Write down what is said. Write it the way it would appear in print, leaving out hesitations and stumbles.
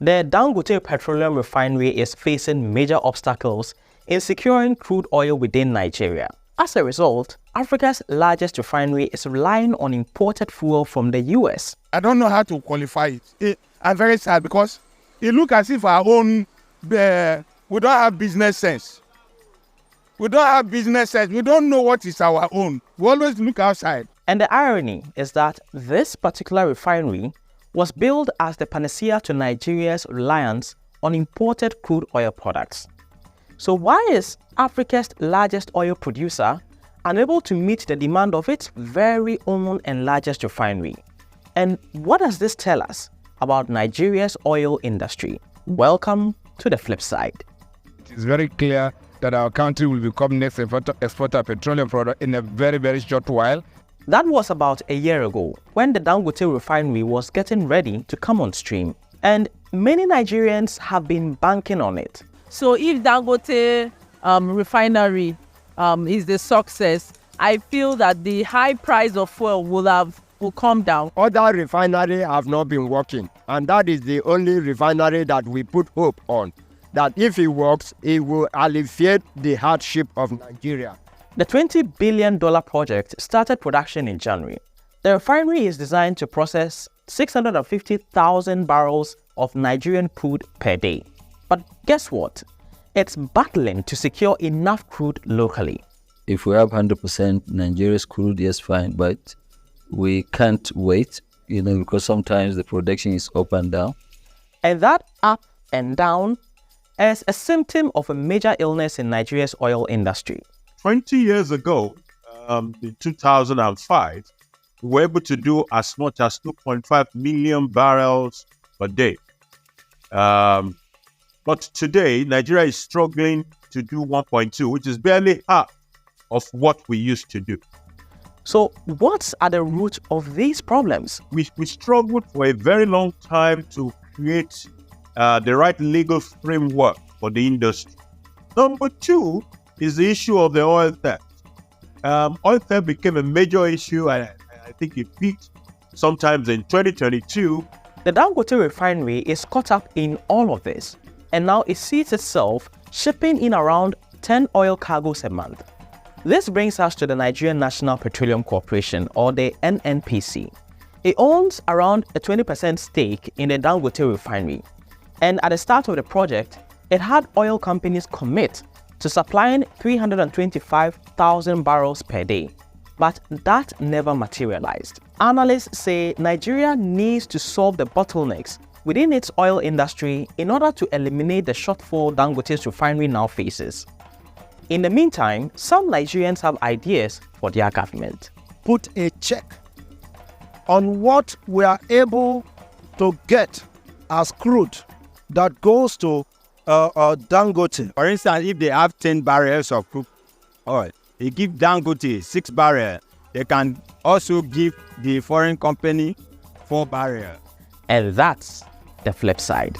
The Dangote Petroleum Refinery is facing major obstacles in securing crude oil within Nigeria. As a result, Africa's largest refinery is relying on imported fuel from the US. I don't know how to qualify it. I'm very sad because it looks as if our own, we don't have business sense. We don't have business sense. We don't know what is our own. We always look outside. And the irony is that this particular refinery was built as the panacea to Nigeria's reliance on imported crude oil products. So why is Africa's largest oil producer unable to meet the demand of its very own and largest refinery? And what does this tell us about Nigeria's oil industry? Welcome to the flip side. It is very clear that our country will become next exporter of petroleum product in a very, very short while. That was about a year ago when the Dangote refinery was getting ready to come on stream, and many Nigerians have been banking on it. So if Dangote refinery is the success, I feel that the high price of fuel will come down. Other refineries have not been working, and that is the only refinery that we put hope on. That if it works, it will alleviate the hardship of Nigeria. The $20 billion project started production in January. The refinery is designed to process 650,000 barrels of Nigerian crude per day. But guess what? It's battling to secure enough crude locally. If we have 100% Nigeria's crude, yes, fine, but we can't wait, because sometimes the production is up and down. And that up and down is a symptom of a major illness in Nigeria's oil industry. 20 years ago, in 2005, we were able to do as much as 2.5 million barrels per day. But today, Nigeria is struggling to do 1.2, which is barely half of what we used to do. So what's at the root of these problems? We struggled for a very long time to create the right legal framework for the industry. Number two is the issue of the oil theft. Oil theft became a major issue, and I think it peaked sometimes in 2022. The Dangote refinery is caught up in all of this, and now it sees itself shipping in around 10 oil cargoes a month. This brings us to the Nigerian National Petroleum Corporation, or the NNPC. It owns around a 20% stake in the Dangote refinery, and at the start of the project, it had oil companies commit to supplying 325,000 barrels per day. But that never materialized. Analysts say Nigeria needs to solve the bottlenecks within its oil industry in order to eliminate the shortfall Dangote's refinery now faces. In the meantime, some Nigerians have ideas for their government. Put a check on what we are able to get as crude that goes to Dangote. For instance, if they have 10 barrels of crude oil, they give Dangote 6 barrels. They can also give the foreign company 4 barrels. And that's the flip side.